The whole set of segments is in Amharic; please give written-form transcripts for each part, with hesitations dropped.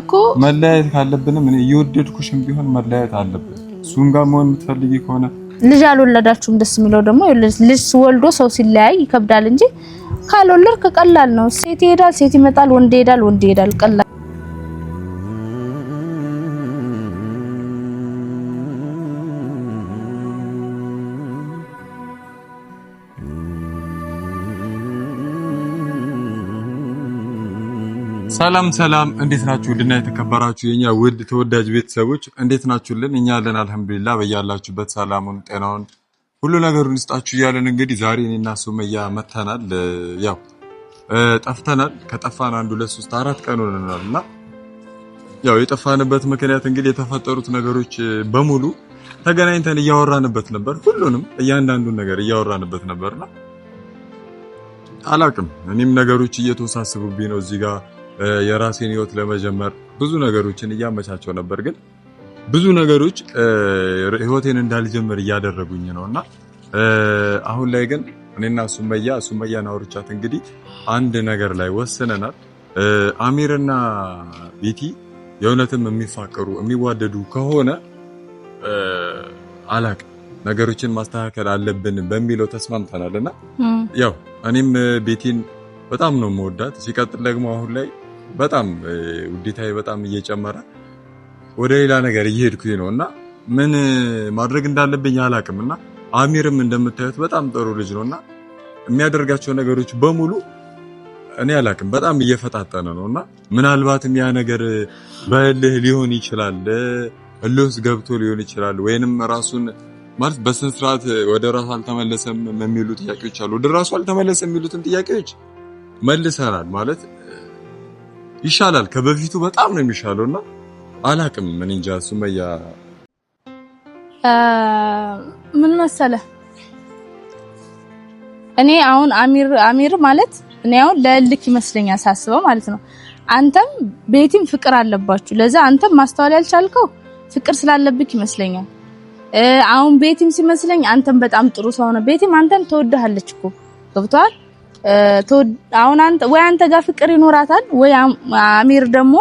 እኮ መለያየት ካለብንም እኔ እየወደድኩሽም ቢሆን መለያየት አለብን። እሱን ጋር መሆን የምትፈልጊ ከሆነ ልጅ አልወለዳችሁም። ደስ የሚለው ደግሞ ልጅ ወልዶ ሰው ሲለያይ ይከብዳል እንጂ ካልወለድክ ቀላል ነው። ሴት ይሄዳል፣ ሴት ይመጣል፣ ወንድ ይሄዳል፣ ወንድ ይሄዳል። ቀላል ሰላም እንዴት ናችሁ? ድና የተከበራችሁ የኛ ውድ ተወዳጅ ቤተሰቦች እንዴት ናችሁልን? እኛ አለን አልሐምዱሊላህ። በያላችሁበት ሰላሙን ጤናውን ሁሉ ነገሩን ይስጣችሁ እያለን እንግዲህ ዛሬ እኔና ሱመያ መተናል። ያው ጠፍተናል። ከጠፋን 1 2 3 4 ቀን ሆነናልና ያው የጠፋንበት ምክንያት እንግዲህ የተፈጠሩት ነገሮች በሙሉ ተገናኝተን እያወራንበት ነበር። ሁሉንም እያንዳንዱን ነገር እያወራንበት ነበርና አላቅም እኔም ነገሮች እየተወሳሰቡብኝ ነው እዚህ ጋር የራሴን ህይወት ለመጀመር ብዙ ነገሮችን እያመቻቸው ነበር፣ ግን ብዙ ነገሮች ህይወቴን እንዳልጀምር እያደረጉኝ ነውና አሁን ላይ ግን እኔና ሱመያን አውርቻት እንግዲህ አንድ ነገር ላይ ወስነናል። አሚርና ቤቲ የእውነትም የሚፋቀሩ የሚዋደዱ ከሆነ አላቅም ነገሮችን ማስተካከል አለብን በሚለው ተስማምተናልና ያው እኔም ቤቲን በጣም ነው የምወዳት። ሲቀጥል ደግሞ አሁን ላይ በጣም ውዴታዬ በጣም እየጨመረ ወደ ሌላ ነገር እየሄድኩኝ ነውና ምን ማድረግ እንዳለብኝ አላቅምና አሚርም እንደምታዩት በጣም ጥሩ ልጅ ነውና የሚያደርጋቸው ነገሮች በሙሉ እኔ አላቅም በጣም እየፈጣጠነ ነውና ምናልባትም ያ ነገር በእልህ ሊሆን ይችላል፣ እልህ ውስጥ ገብቶ ሊሆን ይችላል፣ ወይንም ራሱን ማለት በስነ ስርዓት ወደ ራሱ አልተመለሰም የሚሉ ጥያቄዎች አሉ። ወደ ራሱ አልተመለሰም የሚሉትን ጥያቄዎች መልሰናል ማለት ይሻላል፣ ከበፊቱ በጣም ነው የሚሻለውና አላቅም ምን እንጃ። ሱመያ ምን መሰለህ እኔ አሁን አሚር ማለት እኔ አሁን ለልክ ይመስለኛል ሳስበው ማለት ነው። አንተም ቤቲም ፍቅር አለባችሁ። ለዛ አንተም ማስተዋል ያልቻልከው ፍቅር ስላለብክ ይመስለኛል። አሁን ቤቲም ሲመስለኝ አንተም በጣም ጥሩ ሰው ነው። ቤቲም አንተን ተወደሃለች እኮ ገብቷል። አሁን አንተ ጋር ፍቅር ይኖራታል ወይ አሚር ደግሞ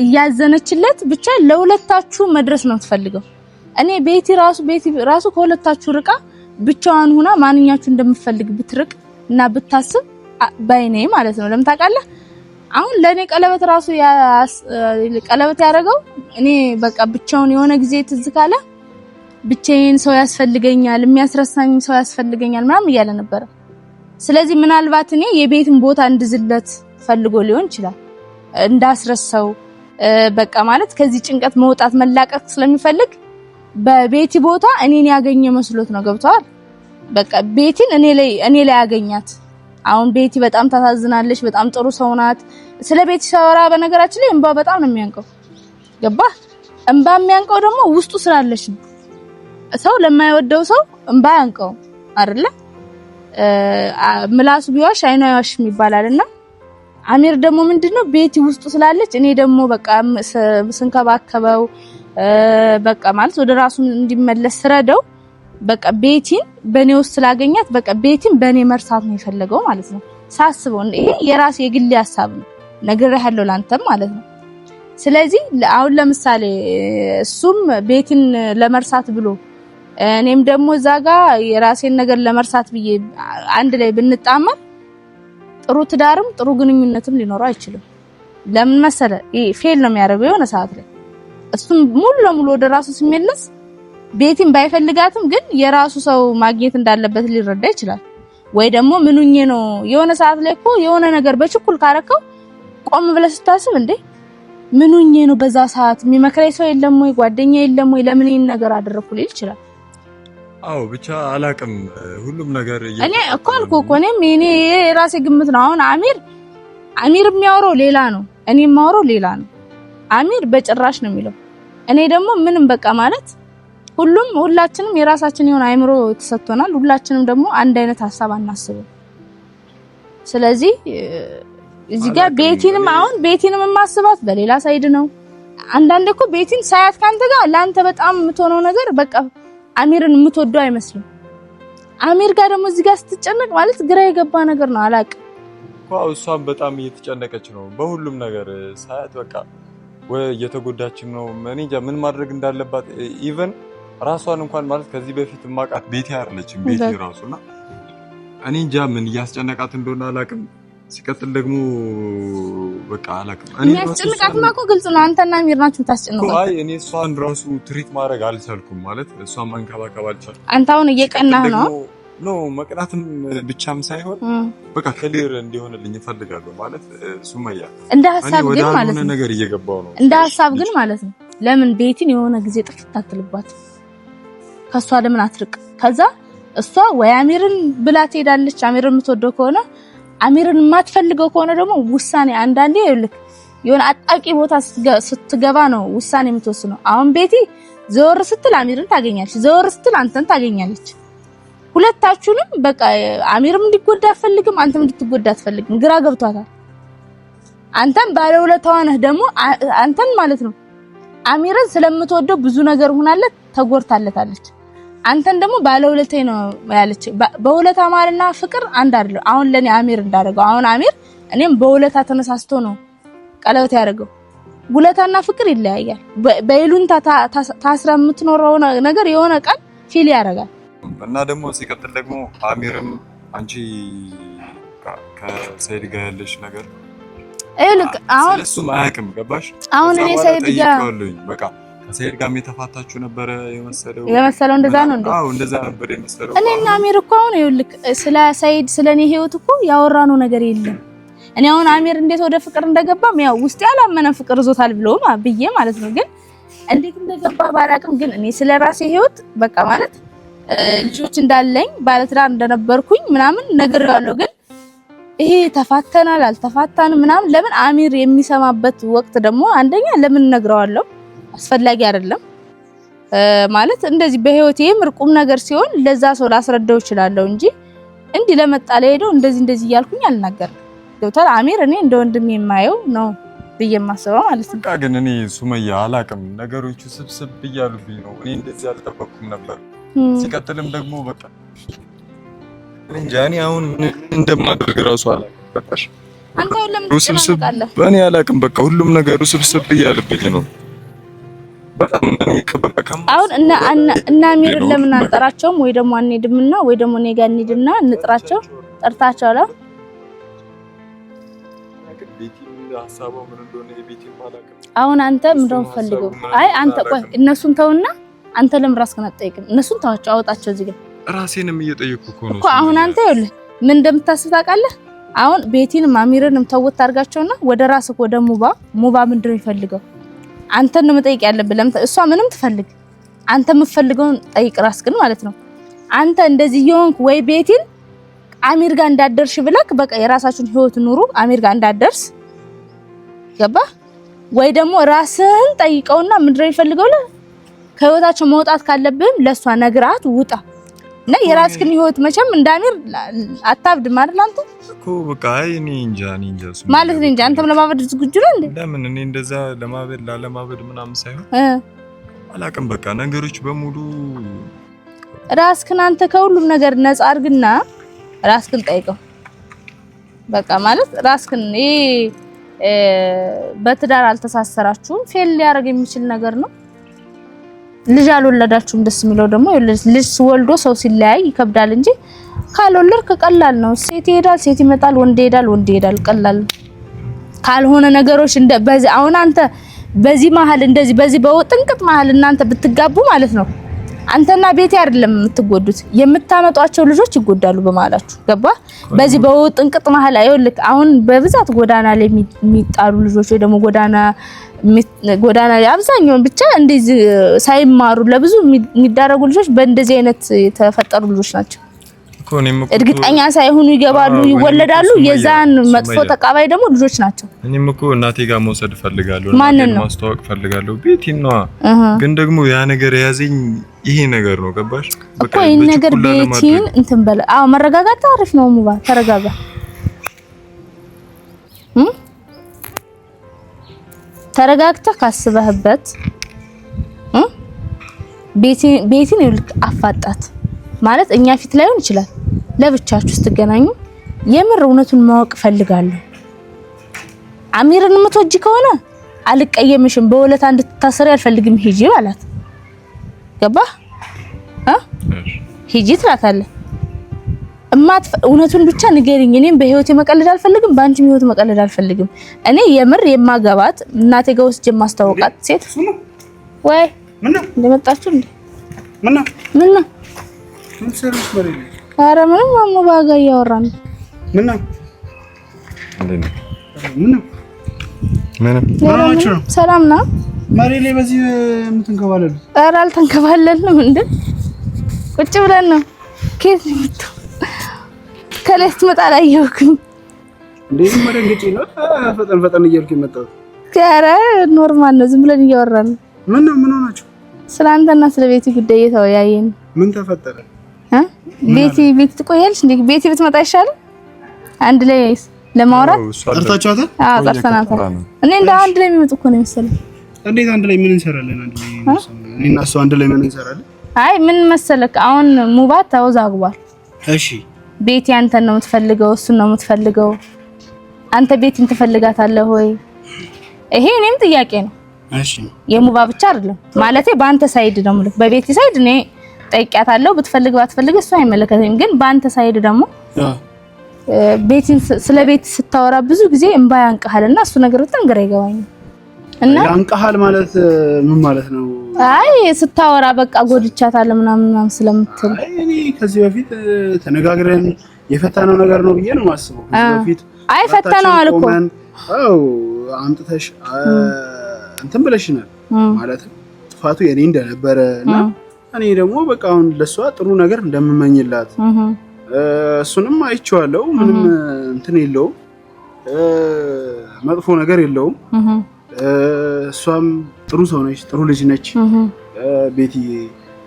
እያዘነችለት ብቻ ለሁለታችሁ መድረስ ነው የምትፈልገው። እኔ ቤቲ ራሱ ከሁለታችሁ ርቃ ብቻዋን ሆና ማንኛችሁ እንደምትፈልግ ብትርቅ እና ብታስብ ባይኔ ማለት ነው። ለምን ታውቃለህ? አሁን ለኔ ቀለበት ራሱ ቀለበት ያደረገው እኔ በቃ ብቻውን የሆነ ጊዜ ትዝ ካለ ብቻዬን ሰው ያስፈልገኛል፣ የሚያስረሳኝ ሰው ያስፈልገኛል ምናምን እያለ ነበር። ስለዚህ ምናልባት እኔ የቤትን ቦታ እንድዝለት ፈልጎ ሊሆን ይችላል፣ እንዳስረሳው በቃ ማለት ከዚህ ጭንቀት መውጣት መላቀቅ ስለሚፈልግ በቤቲ ቦታ እኔን ያገኘ መስሎት ነው። ገብቷል? በቃ ቤቲን እኔ ላይ ያገኛት። አሁን ቤቲ በጣም ታሳዝናለች፣ በጣም ጥሩ ሰው ናት። ስለ ቤቲ ሲያወራ በነገራችን ላይ እንባ በጣም ነው የሚያንቀው። ገባህ? እንባ የሚያንቀው ደግሞ ውስጡ ስላለች ነው። ሰው ለማይወደው ሰው እንባ ያንቀው አይደለ? ምላሱ ቢዋሽ አይኑ አይዋሽም ይባላልና አሚር ደግሞ ምንድነው ቤቲ ውስጡ ስላለች እኔ ደግሞ በቃ ስንከባከበው በቃ ማለት ወደ ራሱ እንዲመለስ ረደው በቃ ቤቲን በኔ ውስጥ ስላገኛት በቃ ቤቲን በኔ መርሳት ነው የፈለገው ማለት ነው። ሳስበው ይሄ የራሴ የግል ሐሳብ ነው፣ ነግሬሃለሁ ላንተም ማለት ነው። ስለዚህ አሁን ለምሳሌ እሱም ቤቲን ለመርሳት ብሎ እኔም ደግሞ እዛጋ የራሴን ነገር ለመርሳት ብዬ አንድ ላይ ብንጣመር ጥሩ ትዳርም ጥሩ ግንኙነትም ሊኖር አይችልም። ለምን መሰለ ይሄ ፌል ነው የሚያደርገው የሆነ ሰዓት ላይ እሱም ሙሉ ለሙሉ ወደ ራሱ ሲመለስ ቤቲን ባይፈልጋትም ግን የራሱ ሰው ማግኘት እንዳለበት ሊረዳ ይችላል። ወይ ደግሞ ምንኛ ነው የሆነ ሰዓት ላይ እኮ የሆነ ነገር በችኩል ካረከው ቆም ብለህ ስታስብ እንዴ ምንኛ ነው በዛ ሰዓት የሚመክረኝ ሰው የለም ወይ ጓደኛ የለም ወይ ለምን ይሄን ነገር አደረኩ ሊል ይችላል። አው ብቻ አላቅም ሁሉም ነገር እኔ እኮ አልኩ እኮ እኔ የራሴ ግምት ነው። አሁን አሚር የሚያወራው ሌላ ነው፣ እኔ የማወራው ሌላ ነው። አሚር በጭራሽ ነው የሚለው፣ እኔ ደግሞ ምንም በቃ ማለት ሁላችንም የራሳችን የሆነ አይምሮ ተሰጥቶናል። ሁላችንም ደግሞ አንድ አይነት ሐሳብ አናስብም። ስለዚህ እዚህ ጋር ቤቲንም የማስባት በሌላ ሳይድ ነው። አንዳንዴ እኮ ቤቲን ሳያት ካንተ ጋር ላንተ በጣም የምትሆነው ነገር በቃ አሚርን የምትወደው አይመስልም። አሚር ጋር ደግሞ እዚህ ጋር ስትጨነቅ ማለት ግራ የገባ ነገር ነው። አላቅ እሷም በጣም እየተጨነቀች ነው በሁሉም ነገር ሳያት በቃ ወይ እየተጎዳችም ነው። እኔ እንጃ ምን ማድረግ እንዳለባት ኢቭን ራሷን እንኳን ማለት ከዚህ በፊት ማቃት ቤቴ አይደለችም ቤቴ ራሱና እኔ እንጃ ምን እያስጨነቃት እንደሆነ አላውቅም። ሲቀጥል ደግሞ በቃ አላውቅም እኔ ያስጨነቃት ማቆ ግልጽ ነው። አንተና አሚር ናችሁ ታስጨነቁት። አይ እኔ እሷን ራሱ ትሪት ማድረግ አልቻልኩም ማለት እሷን መንከባከብ አልቻልኩም። አንተ አሁን እየቀናህ ነው ኖ መቅናትም ብቻም ሳይሆን በቃ ክሊር እንዲሆንልኝ እፈልጋለሁ ማለት ሱመያ እንደ ሐሳብ ግን ማለት ነው ነገር እየገባው ነው እንደ ሐሳብ ግን ማለት ነው ለምን ቤቲን የሆነ ጊዜ ጥፍት አትልባት ከሷ ለምን አትርቅ ከዛ እሷ ወይ አሚርን ብላ ትሄዳለች አሚርን የምትወደው ከሆነ አሚርን የማትፈልገው ከሆነ ደግሞ ውሳኔ አንዳንዴ ይልክ የሆነ አጣቂ ቦታ ስትገባ ነው ውሳኔ የምትወስነው። አሁን ቤቲ ዘወር ስትል አሚርን ታገኛለች ዘወር ስትል አንተን ታገኛለች። ሁለታችሁንም በቃ አሚርም እንዲጎዳ አትፈልግም አንተም እንድትጎዳ አትፈልግም። ግራ ገብቷታል። አንተም ባለውለታዋ ነህ ደግሞ አንተን ማለት ነው አሚርን ስለምትወደው ብዙ ነገር ሆናለት ተጎርታለታለች። አንተን ደግሞ ባለውለታዬ ነው ያለች። በውለታ ማለትና ፍቅር አንድ አይደለም። አሁን ለኔ አሚር እንዳደረገው አሁን አሚር እኔም በውለታ ተነሳስቶ ነው ቀለበት ያደረገው። ውለታና ፍቅር ይለያያል። በይሉንታ ታስራ የምትኖረው ነገር የሆነ ቀን ፊል ያደርጋል። እና ደግሞ ሲቀጥል ደግሞ አሚርም አንቺ ከሰይድ ጋር ያለሽ ነገር ልክ አሁን እሱም አያውቅም ገባሽ? አሁን እኔ ሰይድ ጋር በቃ ከሰይድ ጋር የተፋታችሁ ነበር የመሰለው እንደዛ ነው እንዴ? አዎ እንደዛ ነበር የመሰለው። እኔና አሚር እኮ አሁን ይኸውልህ ስለ ሰይድ ስለኔ ህይወት እኮ ያወራነው ነገር የለም። እኔ አሁን አሚር እንዴት ወደ ፍቅር እንደገባም ያው ውስጥ ያላመነ ፍቅር ዞታል ብሎ ብዬ ማለት ነው። ግን እንዴት እንደገባ ባላቅም ግን እኔ ስለ ራሴ ህይወት በቃ ማለት ልጆች እንዳለኝ ባለትዳር እንደነበርኩኝ ምናምን ነገር ያለው ግን ይሄ ተፋተናል አልተፋታንም ምናምን ለምን አሚር የሚሰማበት ወቅት ደግሞ አንደኛ ለምን ነግረዋለሁ አስፈላጊ አይደለም ማለት እንደዚህ በህይወቴ ምርቁም ነገር ሲሆን ለዛ ሰው ላስረዳው ይችላልው እንጂ እንዲ ለመጣለ ሄዶ እንደዚህ እያልኩኝ አልናገርም። ዶክተር አሚር እኔ እንደ ወንድም የማየው ነው በየማሰበው ማለት ነው። ግን እኔ ሱመያ አላቅም ነገሮቹ ስብስብ እያሉብኝ ነው። እኔ እንደዚህ አልጠበቅኩም ነበር። ሲቀጥልም ደግሞ በቃ እንጃ እኔ አሁን እንደማደርግ ራሱ አላቅም። በቃሽ አንተ ለምን ትጨነቃለህ? እኔ አላቅም በቃ ሁሉም ነገሩ ስብስብ እያሉብኝ ነው። በጣም አሁን እና አሚርን ለምን አንጠራቸውም ወይ ደግሞ አንሄድምና ወይ ደግሞ እኔ ጋር እንሂድና እንጥራቸው ጠርታቸው አላ አሁን አንተ ምንድነው ፈልገው? አይ አንተ ቆይ እነሱን ተውና አንተ ለምን ራስህን አትጠይቅም? እነሱን ተዋቸው አውጣቸው እዚህ ጋር ራሴንም እየጠየቅኩ እኮ ነው እኮ አሁን አንተ ይኸውልህ ምን እንደምታስብ ታውቃለህ? አሁን ቤቲንም አሚርንም ተውት አድርጋቸውና ወደ ራስህ ወደ ሙባ ምንድነው ይፈልገው? አንተን ነው መጠየቅ ያለብህ። እሷ ምንም ትፈልግ አንተ የምትፈልገውን ጠይቅ ራስህን ማለት ነው። አንተ እንደዚህ ይሆንክ ወይ ቤቲን አሚር ጋር እንዳደርሽ ብለክ በቃ የራሳችሁን ህይወት ኑሩ አሚር ጋር እንዳደርስ ገባ ወይ ደግሞ ራስህን ጠይቀውና ምንድነው ይፈልገው ከህይወታቸው መውጣት ካለብህም ለሷ ነግራት ውጣ እና የራስህን ህይወት መቼም እንዳሚር አታብድ ማለት አንተ እኮ በቃ እኔ እንጃ ማለት እንጃ አንተም ለማበድ ዝግጁ ነህ እንዴ? ለምን እኔ እንደዛ ለማበድ ምናምን ሳይሆን አላቅም በቃ ነገሮች በሙሉ ራስህን አንተ ከሁሉም ነገር ነፃ አድርግና ራስህን ጠይቀው በቃ ማለት ራስህን በትዳር አልተሳሰራችሁም ፌል ሊያደርግ የሚችል ነገር ነው። ልጅ አልወለዳችሁም ደስ የሚለው ደግሞ ልጅ ወልዶ ሰው ሲለያይ ይከብዳል እንጂ ካልወለድክ ቀላል ነው። ሴት ይሄዳል ሴት ይመጣል ወንድ ይሄዳል ቀላል ካልሆነ ነገሮች በዚህ አሁን አንተ በዚህ መሀል እንደዚህ በዚህ በጥንቅጥ መሀል እናንተ ብትጋቡ ማለት ነው አንተና ቤቴ አይደለም የምትጎዱት የምታመጧቸው ልጆች ይጎዳሉ በማላችሁ ገባ። በዚህ በጥንቅጥ መሀል አይወልክ አሁን በብዛት ጎዳና ላይ የሚጣሉ ልጆች ወይ ደግሞ ጎዳና አብዛኛው ብቻ እንደዚህ ሳይማሩ ለብዙ የሚዳረጉ ልጆች በእንደዚህ አይነት የተፈጠሩ ልጆች ናቸው። እርግጠኛ ሳይሆኑ ይገባሉ ይወለዳሉ። የዛን መጥፎ ተቃባይ ደግሞ ልጆች ናቸው። እኔም እኮ እናቴ ጋር መውሰድ ፈልጋለሁ እናቴን ማስተዋወቅ ፈልጋለሁ ቤቲን ነው። ግን ደግሞ ያ ነገር ያዘኝ ይሄ ነገር ነው ገባሽ? በቃ ይሄ ነገር ቤቲን እንትን በለ አዎ መረጋጋት አሪፍ ነው። ሙባ ተረጋጋ። ተረጋግተህ ካስበህበት ቤቲን ይልቅ አፋጣት ማለት እኛ ፊት ላይሆን ይችላል። ለብቻችሁ ስትገናኙ የምር እውነቱን ማወቅ ፈልጋለሁ። አሚርን የምትወጂ ከሆነ አልቀየምሽም፣ በወለታ እንድትታሰሪ አልፈልግም ሂጂ አላት። ገባህ? ሂጂ ትላታለህ። እውነቱን ብቻ ንገሪኝ። እኔም በህይወቴ መቀለድ አልፈልግም፣ በአንቺም ህይወት መቀለድ አልፈልግም። እኔ የምር የማገባት እናቴ ጋር ወስጄ የማስተዋወቃት ሴት ወይ ምን ነው እንደመጣችሁ እንዴ? ምን ነው ምን ሰራሽ ማለት ነው? ኧረ ምንም ማሞ ባጋ እያወራን ነው። ምን ነው ሰላም ነው ማሪሌ በዚህ የምትንከባለሉ? ኧረ አልተንከባለልንም እንዴ ቁጭ ብለን ነው። ከየት ነው ከሌት መጣ አላየሁም እንዴ? መደንገጬ ነው ፈጠን እያልኩ የመጣሁት። ኧረ ኖርማል ነው፣ ዝም ብለን እያወራን ነው። ምን ሆናችሁ? ስለአንተና ስለ ቤቲ ጉዳይ እየተወያየን። ምን ተፈጠረ? ቤቲ ትቆያለሽ እንዴ? ቤቲ ብትመጣ ይሻላል አንድ ላይ ለማውራት። ጠርታችኋታል? አዎ ጠርተናታል። እኔ እንደ አንድ ላይ የሚመጡ እኮ ነው መሰለኝ። እንዴት አንድ ላይ ምን እንሰራለን? አንድ ላይ እኔና እሱ አንድ ላይ ምን እንሰራለን? አይ ምን መሰለክ፣ አሁን ሙባት ተወዛግቧል። እሺ ቤቲ አንተን ነው የምትፈልገው፣ እሱን ነው የምትፈልገው። አንተ ቤቲን ትፈልጋታለህ ወይ? ይሄ እኔም ጥያቄ ነው። እሺ የሙባ ብቻ አይደለም ማለቴ፣ በአንተ ሳይድ ነው ማለት። በቤቲ ሳይድ እኔ ጠይቂያታለሁ፣ ብትፈልግ ባትፈልግ እሱ አይመለከተኝም። ግን በአንተ ሳይድ ደግሞ ቤቲን ስለ ቤቲ ስታወራ ብዙ ጊዜ እንባ ያንቀሃልና እሱ ነገር በጣም ግራ ይገባኛል። እና ያንቀሃል ማለት ምን ማለት ነው? አይ ስታወራ በቃ ጎድቻታለሁ ምናምን ስለምትል። አይ እኔ ከዚህ በፊት ተነጋግረን የፈታነው ነገር ነው ብዬ ነው የማስበው። ከዚህ በፊት አይ ፈታነው አልኩ። አው አምጥተሽ እንትን ብለሽናል ማለት ጥፋቱ የኔ እንደነበረ እና እኔ ደግሞ በቃ አሁን ለሷ ጥሩ ነገር እንደምመኝላት እሱንም አይቼዋለሁ። ምንም እንትን የለውም፣ መጥፎ ነገር የለውም። እሷም ጥሩ ሰው ነች፣ ጥሩ ልጅ ነች። ቤቲ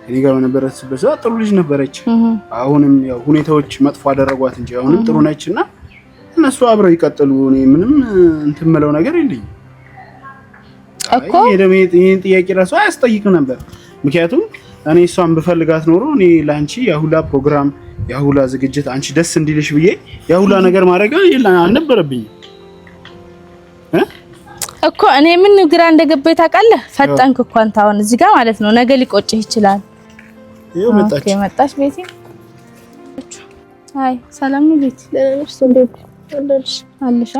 እኔ ጋር በነበረችበት ሰዓት ጥሩ ልጅ ነበረች። አሁንም ያው ሁኔታዎች መጥፎ አደረጓት እንጂ አሁንም ጥሩ ነችና እነሱ አብረው ይቀጥሉ። እኔ ምንም እንትን የምለው ነገር የለኝም እኮ። ይሄን ጥያቄ ራሱ አያስጠይቅም ነበር። ምክንያቱም እኔ እሷን ብፈልጋት ኖሮ እኔ ላንቺ ያሁላ ፕሮግራም ያሁላ ዝግጅት አንቺ ደስ እንዲልሽ ብዬ ያሁላ ነገር ማድረግ አልነበረብኝም እኮ። እኔ ምን ግራ እንደገባኝ ታውቃለህ? ፈጠንክ እኮ አንተ አሁን እዚህ ጋር ማለት ነው። ነገ ሊቆጭህ ይችላል። ኦኬ መጣች ቤቲ። አይ ሰላም ነው ቤቲ። ለነፍስ አለሽ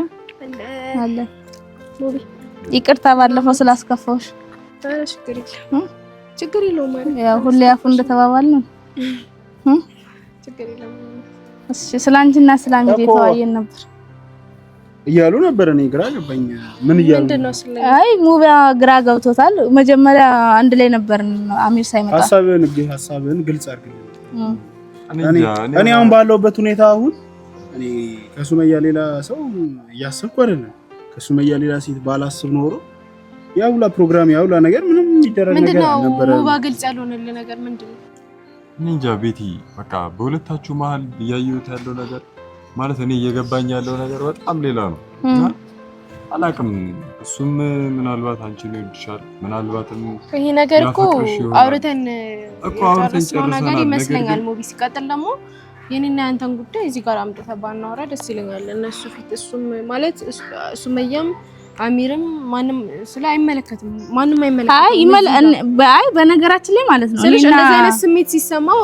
አለ። ይቅርታ ባለፈው ስላስከፋውሽ። ችግር የለውም ማለት ያው ሁሌ አፉ እንደተባባል ነው። ችግር የለውም። እሺ ስላንቺና ስላንጂ ተዋየን ነበር እያሉ ነበር። እኔ ግራ ገባኝ። ምን እያሉ ምንድነው? አይ ሙቢያ ግራ ገብቶታል። መጀመሪያ አንድ ላይ ነበር አሚር ሳይመጣ። ሐሳብን ግልጽ አድርገኝ። እኔ አሁን ባለውበት ሁኔታ አሁን እኔ ከሱመያ ሌላ ሰው እያሰብኩ አይደለም። ከሱመያ ሌላ ሴት ባላስብ ኖሮ ያውላ ፕሮግራም ያውላ ነገር ምንም ይደረግ ነገር ነበር። ሙባ ግልጽ ያልሆነልህ ነገር ምንድነው? እንጃ ቤቲ፣ በቃ በሁለታችሁ መሀል እያየሁት ያለው ነገር ማለት እኔ እየገባኝ ያለው ነገር በጣም ሌላ ነው። አላውቅም። እሱም ምናልባት አንቺን ይወድሻል፣ ምናልባትም ይሄ ነገር እኮ አውርተን ጨርሰናል ነገር ይመስለኛል። ሙቢ ሲቀጥል ደግሞ የኔና ያንተን ጉዳይ እዚህ ጋር አምጥተህ ባናወራ ደስ ይለኛል። እነሱ ፊት እሱም ማለት ሱመያም አሚርም ማንም ስለ አይመለከትም፣ ማንም አይመለከትም። አይ በነገራችን ላይ ማለት ነው ስለዚህ እንደዚህ አይነት ስሜት ሲሰማው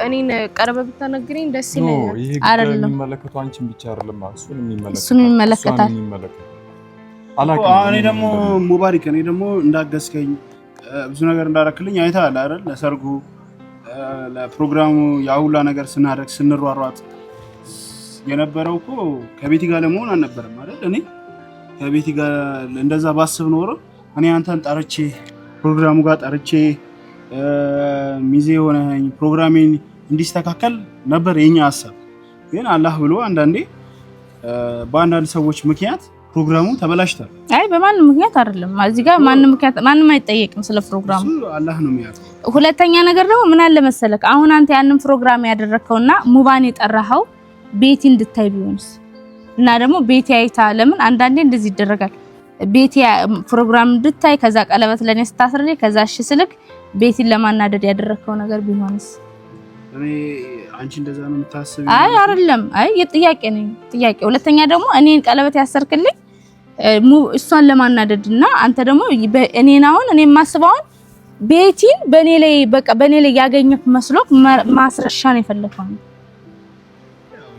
እኔን ቀርበህ ብትነግረኝ ደስ ይለኛል። አይደለም የሚመለከተው አንቺን ብቻ አይደለም፣ እሱንም ይመለከታል። እኔ ደግሞ ሙባሪክ፣ እኔ ደግሞ እንዳገዝከኝ ብዙ ነገር እንዳረክልኝ አይተሃል አይደል? ለሰርጉ ለፕሮግራሙ ያውላ ነገር ስናደርግ ስንሯሯጥ የነበረው እኮ ከቤቲ ጋር ለመሆን አልነበረም አይደል? እኔ ከቤቲ ጋር እንደዛ ባስብ ኖሮ እኔ አንተን ጠርቼ ፕሮግራሙ ጋር ጠርቼ ሚዜ ሆነኝ ፕሮግራሜን እንዲስተካከል ነበር የኛ ሐሳብ። ግን አላህ ብሎ አንዳንዴ በአንዳንድ ሰዎች ምክንያት ፕሮግራሙ ተበላሽቷል። አይ በማንም ምክንያት አይደለም። እዚህ ጋር ማንም አይጠየቅም ስለ ፕሮግራሙ፣ አላህ ነው የሚያውቀው። ሁለተኛ ነገር ደግሞ ምን አለ መሰለክ፣ አሁን አንተ ያንን ፕሮግራም ያደረከውና ሙባን የጠራኸው ቤቲ እንድታይ ቢሆንስ? እና ደግሞ ቤቲ አይታ ለምን አንዳንዴ እንደዚህ ይደረጋል። ቤቲ ፕሮግራም እንድታይ ከዛ ቀለበት ለኔ ስታስርልኝ ከዛ እሺ ስልክ ቤቲን ለማናደድ ያደረከው ነገር ቢሆንስ? እኔ አንቺ እንደዛ ነው የምታስቢው? አይ አይደለም። አይ የጥያቄ ነኝ ጥያቄ። ሁለተኛ ደግሞ እኔን ቀለበት ያሰርክልኝ እሷን ለማናደድና አንተ ደግሞ እኔን አሁን እኔ የማስበውን ቤቲን በኔ ላይ በቃ በኔ ላይ ያገኘክ መስሎክ ማስረሻ ነው የፈለከው።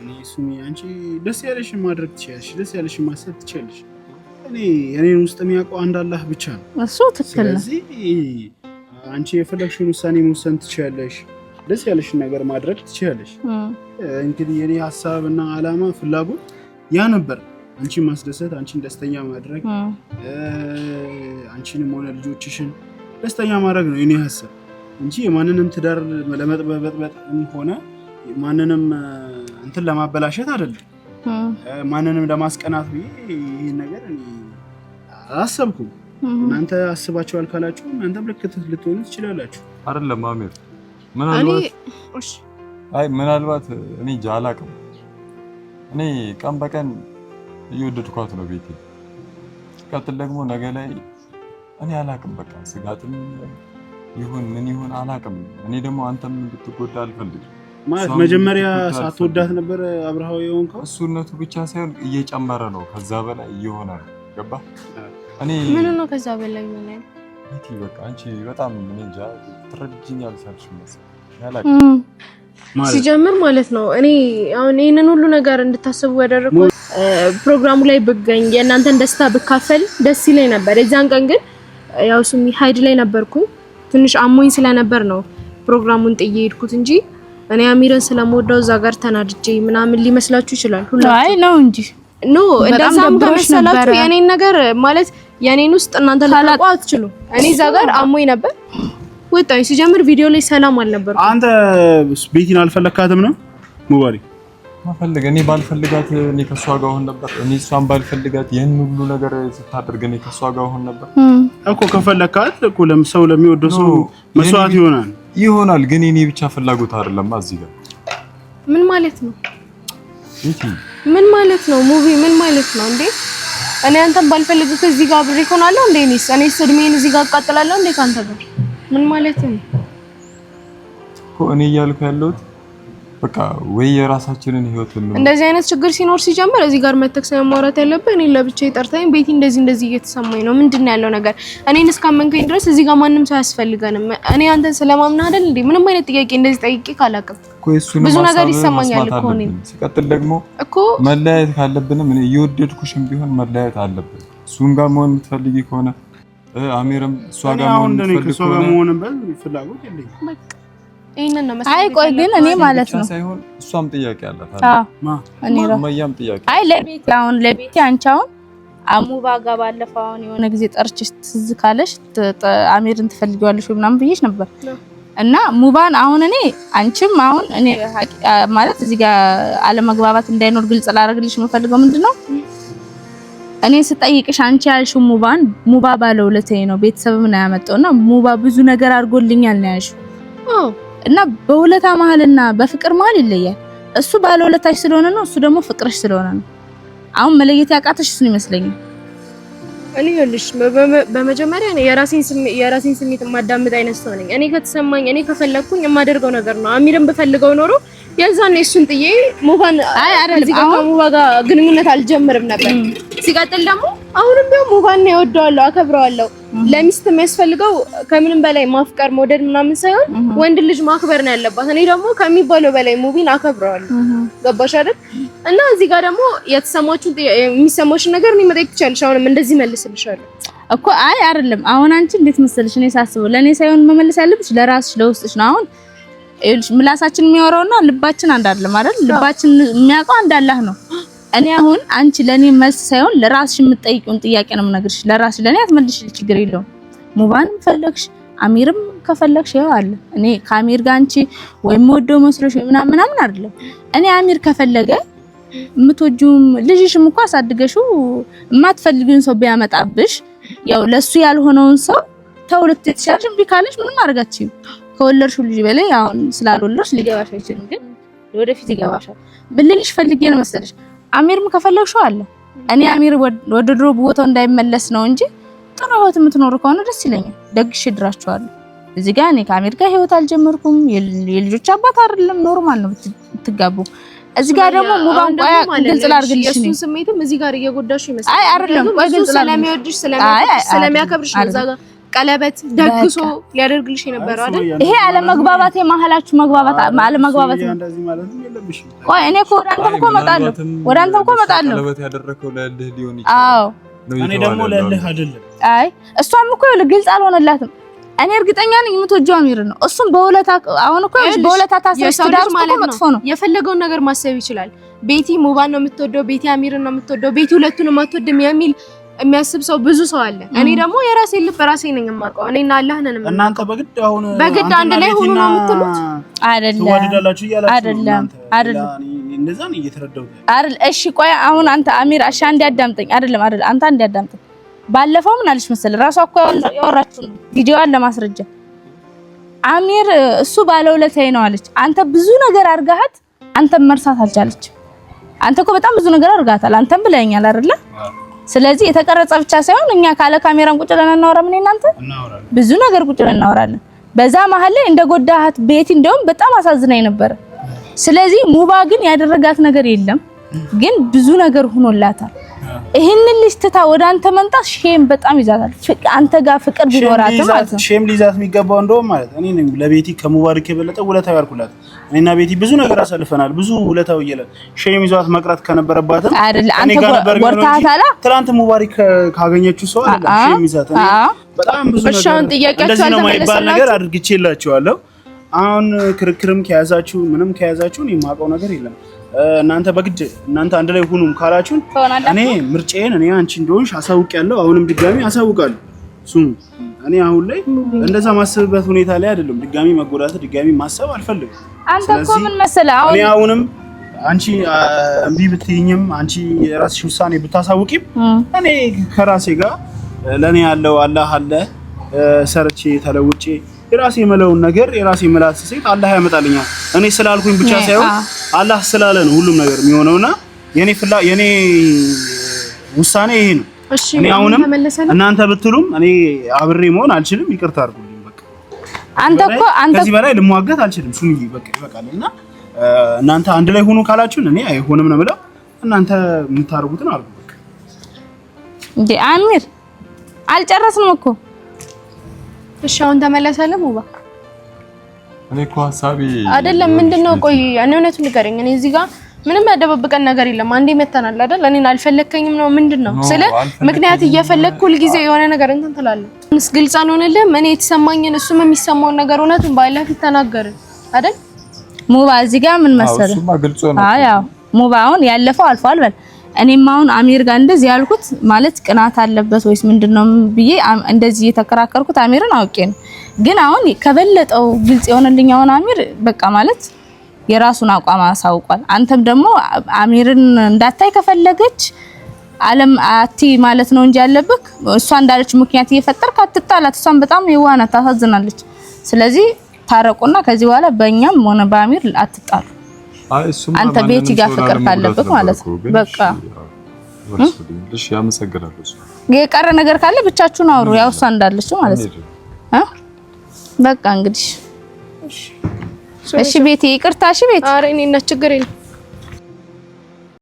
እኔ ሱሚ አንቺ ደስ ያለሽ ማድረግ ትችያለሽ፣ ደስ ያለሽ ማሰብ ትችያለሽ። እኔን ውስጥ የሚያውቀው አንድ አላህ ብቻ ነው። እሱ ትክክል ነው። ስለዚህ አንቺ የፈለግሽውን ውሳኔ መወሰን ትችያለሽ፣ ደስ ያለሽን ነገር ማድረግ ትችያለሽ። እንግዲህ የኔ ሀሳብና አላማ ፍላጎት ያ ነበር፣ አንቺን ማስደሰት፣ አንቺን ደስተኛ ማድረግ፣ አንቺንም ሆነ ልጆችሽን ደስተኛ ማድረግ ነው የኔ ሀሳብ እንጂ የማንንም ትዳር ለመጥበጥበጥም ሆነ ማንንም እንትን ለማበላሸት አይደለም። ማንንም ለማስቀናት ብዬ ይሄን ነገር አላሰብኩም። እናንተ አስባችኋል ካላችሁ እናንተም ልክ ልትሆኑ ትችላላችሁ። አይደለም አሚር፣ ምናልባት እኔ አላቅም። እኔ ቀን በቀን እየወደድኳት ነው ቤቴ። ቀጥል ደግሞ ነገ ላይ እኔ አላቅም፣ በቃ ስጋትም ይሁን ምን ይሁን አላቅም። እኔ ደግሞ አንተም እንድትጎዳ አልፈልግም። ማለት መጀመሪያ ሳትወዳት ነበር አብርሃው የሆንከው? እሱነቱ ብቻ ሳይሆን እየጨመረ ነው፣ ከዛ በላይ እየሆነ ነው። ገባ? እኔ ምን ነው ከዛ በላይ ምን ነው? እቲ በቃ አንቺ በጣም ምን እንጃ ትረጅኛለሽ መሰለኝ። ሲጀምር ማለት ነው እኔ አሁን ይሄንን ሁሉ ነገር እንድታስቡ ያደረኩት ፕሮግራሙ ላይ ብገኝ የእናንተን ደስታ ብካፈል ደስ ይለኝ ነበር። የዛን ቀን ግን ያው ሱሚ ሃይድ ላይ ነበርኩኝ። ትንሽ አሞኝ ስለነበር ነው ፕሮግራሙን ጥዬ ሄድኩት እንጂ እኔ አሚርን ስለምወደው እዛ ጋር ተናድጄ ምናምን ሊመስላችሁ ይችላል ሁላችሁ። አይ ነው እንጂ እንደዛም ከመሰላችሁ የኔን ነገር ማለት የኔን ውስጥ እናንተ ልታውቁ አትችሉ። እኔ እዛ ጋር አሞኝ ነበር ወጣኝ። ሲጀምር ቪዲዮ ላይ ሰላም አልነበርኩም። አንተ ቤቲን አልፈለካትም ነው ሙባሪክ? ማፈልግ እኔ ባልፈልጋት እኔ ከሷ ጋር ሆን ነበር። እኔ እሷን ባልፈልጋት ይሄን ሁሉ ነገር ስታደርግ እኔ ከሷ ጋር ሆን ነበር እኮ። ከፈለካት እኮ ለምሰው ለሚወደው ሰው መስዋዕት ይሆናል። ግን እኔ ብቻ ፍላጎት አይደለም እዚህ ጋር። ምን ማለት ነው ቤቲ? ምን ማለት ነው ሙቪ? ምን ማለት ነው እንዴ? እኔ አንተን ባልፈልግ ከዚህ ጋር ብሬ ሆናለሁ እንዴ? እኔስ እድሜን እዚህ ጋር አቃጥላለሁ እንዴ ካንተ ጋር? ምን ማለት ነው እኮ እኔ እያልኩ ያለሁት በቃ ወይ የራሳችንን ህይወት ነው። እንደዚህ አይነት ችግር ሲኖር ሲጀምር እዚህ ጋር መተክሰ ማውራት ያለበት እኔ ለብቻዬ ጠርታኝ ቤቲ እንደዚህ እየተሰማኝ ነው ምንድነው ያለው ነገር? እኔን እስካመንከኝ ድረስ እዚህ ጋር ማንም ሰው ያስፈልገንም። እኔ አንተን ስለማምና አይደል እንዴ? ምንም አይነት ጥያቄ እንደዚህ ጠይቄ ካላቀም ብዙ ነገር ይሰማኛል እኮ እኔ። ሲቀጥል ደግሞ እኮ መለያየት ካለብንም እኔ እየወደድኩሽም ቢሆን መለያየት አለብን። እሱን ጋር መሆን የምትፈልጊ ከሆነ አሚርም እሷ ጋር መሆን የምትፈልጊ ከሆነ ፍላጎት የለኝም። ይሄንን ነው መሰለኝ። አይ ቆይ ግን እኔ ማለት ነው ሳይሆን እሷም ጥያቄ አላት እኔ ማያም ጥያቄ። አይ ለቤቴ አንቺ አሁን አሙባ ጋር ባለፈው አሁን የሆነ ጊዜ ጠርችሽ ትዝ ካለሽ አሚርን ትፈልጊዋለሽ ወይ ምናምን ብዬሽ ነበር እና ሙባን አሁን እኔ አንቺም አሁን እኔ ማለት እዚህ ጋር አለመግባባት እንዳይኖር ግልጽ ላደርግልሽ የምፈልገው ምንድነው እኔ ስጠይቅሽ አንቺ ያልሽው ሙባ ባለውለታዬ ነው ቤተሰብ ምን ያመጣውና ሙባ ብዙ ነገር አድርጎልኛል ነው ያልሽው እና በውለታ መሀልና በፍቅር መሀል ይለያል። እሱ ባለውለታሽ ስለሆነ ነው፣ እሱ ደግሞ ፍቅርሽ ስለሆነ ነው። አሁን መለየት ያቃተሽ እሱን ይመስለኛል። እኔ ይኸውልሽ በመጀመሪያ የራሴን ስሜት የማዳምጥ አይነት ሰው ነኝ። እኔ ከተሰማኝ እኔ ከፈለኩኝ የማደርገው ነገር ነው። አሚርን በፈልገው ኖሮ የዛኔ እሱን ጥዬ ሙባን እዚህ ጋር ሙባ ጋር ግንኙነት አልጀምርም ነበር። ሲቀጥል ደግሞ አሁንም ቢሆን ሙባን ነው እወደዋለሁ፣ አከብረዋለሁ። ለሚስት የሚያስፈልገው ከምንም በላይ ማፍቀር መውደድ ምናምን ሳይሆን ወንድ ልጅ ማክበር ነው ያለባት። እኔ ደግሞ ከሚባለው በላይ ሙቢን አከብረዋለሁ። ገባሽ አይደል? እና እዚህ ጋር ደግሞ የሚሰማሽን ነገር እኔ መጠየቅ ትችያለሽ። አሁንም እንደዚህ መልስልሻለሁ እኮ። አይ አይደለም አሁን አንቺ እንዴት መሰለሽ እኔ ሳስበው ለኔ ሳይሆን መመለስ ያለብሽ ለራስሽ ለውስጥሽ ነው። አሁን ምላሳችን የሚያወራውና ልባችን አንድ አይደለም አይደል? ልባችን የሚያውቀው አንድ አላህ ነው። እኔ አሁን አንቺ ለኔ መልስ ሳይሆን ለራስሽ የምትጠይቂውን ጥያቄ ነው የምነግርሽ። ለራስሽ ለኔ አትመልሽልኝ፣ ችግር የለውም። ሙባን ፈለግሽ አሚርም ከፈለግሽ ያው አለ። እኔ ከአሚር ጋር አንቺ ወይም ወደው መስሎሽ ወይ ምናምን አይደለም። እኔ አሚር ከፈለገ የምትወጂውም ልጅሽም እንኳን አሳድገሽው የማትፈልጊውን ሰው ቢያመጣብሽ ያው ለሱ ያልሆነውን ሰው ተውለት የተሻለሽ ቢካለሽ ምንም አርጋችም ከወለድሽው ልጅ በላይ አሁን ስላልወለድሽ ሊገባሽ አይችልም፣ ግን ወደፊት ይገባሻል ብልልሽ ፈልጌ ነው መሰለሽ። አሚርም ከፈለግሽው አለ። እኔ አሚር ወደ ድሮ ቦታው እንዳይመለስ ነው እንጂ ጥሩ ህይወት የምትኖር ከሆነ ደስ ይለኛል። ደግሽ ድራችኋለሁ። እዚህ ጋር እኔ ከአሚር ጋር ህይወት አልጀመርኩም። የልጆች አባት አይደለም፣ ኖርማል ነው ትጋቡ። እዚህ ጋር ደግሞ ሙባን ቆያ ግልጽ ላድርግልሽ ነው የሱን ስሜትም እዚህ ጋር እየጎዳሽ ይመስላል። አይ አይደለም፣ ቆይ ግልጽ ስለሚወድሽ ስለሚያከብርሽ ነው እዛ ጋር ቀለበት ደግሶ ሊያደርግልሽ የነበረው አይደል? ይሄ አለመግባባት የማህላችሁ መግባባት አለመግባባት ነው። ቆይ እኔ እኮ ወደ አንተም እኮ እመጣለሁ። ቀለበት ያደረከው ለልህ ሊሆን ይችላል። አዎ እኔ ደግሞ ለልህ አይደለም። አይ እሷም እኮ ግልጽ አልሆነላትም። እኔ እርግጠኛ ነኝ የምትወጂው አሚር ነው። እሱም በሁለታ አሁን እኮ በሁለታ ታስረዳው መጥፎ ነው። የፈለገውን ነገር ማሰብ ይችላል። ቤቲ ሙባን ነው የምትወደው፣ ቤቲ አሚርን ነው የምትወደው፣ ቤቲ ሁለቱንም አትወድም የሚል የሚያስብ ሰው ብዙ ሰው አለ። እኔ ደግሞ የራሴን ልብ ራሴ ነኝ የማውቀው። እኔና አላህ ነን። እናንተ በግድ አንድ ላይ ሆኖ ነው የምትሉት አይደለም? ትወደዳላችሁ እያላችሁ አይደለም እንደዛ ነው እየተረዳሁት አይደል? እሺ ቆይ አሁን አንተ አሚር አሻ እንዲያዳምጠኝ አይደለም አንተ እንዲያዳምጠኝ። ባለፈው ምን አለሽ መሰለህ? ራሷ እኮ ያወራችሁ ቪዲዮ አለ ማስረጃ። አሚር እሱ ባለውለታዬ ነው አለች። አንተ ብዙ ነገር አርጋሃት አንተም መርሳት አልቻለች። አንተ እኮ በጣም ብዙ ነገር አርጋታል። አንተም ብለኸኛል አይደለ? ስለዚህ የተቀረጸ ብቻ ሳይሆን እኛ ካለ ካሜራም ቁጭ ብለን እናወራ። ምን እናንተ ብዙ ነገር ቁጭ ብለን እናወራለን። በዛ መሀል ላይ እንደጎዳሃት ቤቲ እንደውም በጣም አሳዝናኝ ነበር። ስለዚህ ሙባ ግን ያደረጋት ነገር የለም፣ ግን ብዙ ነገር ሆኖላታል። ይሄንን ልጅ ትታ ወደ አንተ መምጣት ሼም በጣም ይዛታል። አንተ ጋር ፍቅር ቢኖራት ማለት ነው ሼም ሊዛት የሚገባው እንደውም ማለት እኔ ነኝ ለቤቲ ከሙባሪክ የበለጠ ውለታው ያልኩላት። እኔና ቤቲ ብዙ ነገር አሳልፈናል። ብዙ ውለታው እየለ ሼም ይዟት መቅረት ከነበረባትም አይደል? አንተ ወርታታላ ትናንት ሙባሪክ ካገኘችው ሰው አይደል ሼም ይዛት። እኔ በጣም ብዙ ነገር እንደዚህ ነው የማይባል ነገር አድርግቼላችኋለሁ። አሁን ክርክርም ከያዛችሁ ምንም ከያዛችሁ እኔ የማውቀው ነገር የለም። እናንተ በግድ እናንተ አንድ ላይ ሁኑም ካላችሁን እኔ ምርጫዬን እኔ አንቺ እንደሆንሽ አሳውቃለሁ። አሁንም ድጋሚ አሳውቃለሁ። ሱም እኔ አሁን ላይ እንደዛ ማሰብበት ሁኔታ ላይ አይደለም። ድጋሚ መጎዳት ድጋሚ ማሰብ አልፈልግም። አንተ እኮ ምን መሰለህ አሁን እኔ አሁንም አንቺ እምቢ ብትይኝም አንቺ የራስሽ ውሳኔ ብታሳውቂም እኔ ከራሴ ጋር ለኔ ያለው አላህ አለ ሰርቼ ተለውጬ የራሴ የመለውን ነገር የራሴ መላስ ሴት አላህ ያመጣልኛል። እኔ ስላልኩኝ ብቻ ሳይሆን አላህ ስላለ ነው ሁሉም ነገር የሚሆነውና የኔ ውሳኔ ይሄ ነው። እኔ አሁንም እናንተ ብትሉም እኔ አብሬ መሆን አልችልም። ይቅርታ አድርጉልኝ። በቃ አንተ ከዚህ በላይ ልሟገት አልችልም። ሱምዬ በቃ ይበቃልና እናንተ አንድ ላይ ሆኑ ካላችሁን እኔ አይሆንም ነው የምለው። እናንተ የምታርጉትን አድርጉ። በቃ እንዴ አሚር አልጨረስንም እኮ። እሺ አሁን ተመለሰለ ሙባ። እኔ እኮ ሐሳቢ አይደለም ምንድነው? ቆይ እኔ እውነቱን ንገረኝ። እኔ እዚህ ጋር ምንም ያደበብቀን ነገር የለም። አንዴ መተናል አይደል? እኔን አልፈለከኝም ነው ምንድነው? ስለ ምክንያት እየፈለግኩ ሁሉ ጊዜ የሆነ ነገር እንትን ትላለህ። ግልጽ አልሆነልህም? እኔ የተሰማኝን እሱም የሚሰማውን ነገር እውነቱን ባይላፍ ይተናገር አይደል? ሙባ እዚህ ጋር ምን መሰለህ? እሱማ ግልጽ ነው። አዎ ሙባ አሁን ያለፈው አልፏል በል። እኔም አሁን አሚር ጋር እንደዚህ ያልኩት ማለት ቅናት አለበት ወይስ ምንድነው ብዬ እንደዚህ የተከራከርኩት አሚርን አውቄ ነው። ግን አሁን ከበለጠው ግልጽ የሆነልኝ አሁን አሚር በቃ ማለት የራሱን አቋም አሳውቋል። አንተም ደግሞ አሚርን እንዳታይ ከፈለገች ዓለም አቲ ማለት ነው እንጂ ያለብክ እሷ እንዳለች ምክንያት እየፈጠርክ አትጣላት። እሷም በጣም የዋና ታሳዝናለች። ስለዚህ ታረቁና ከዚህ በኋላ በእኛም ሆነ በአሚር አትጣሉ። አንተ ቤቲ ጋር ፍቅር ካለብክ ማለት ነው በቃ እሺ ያመሰግናለሁ። የቀረ ነገር ካለ ብቻችሁን አውሩ። ያው እሷ እንዳለች ማለት ነው። በቃ እንግዲህ እሺ ቤቲ ይቅርታ። እሺ ቤቲ ኧረ እኔ እና ችግር የለም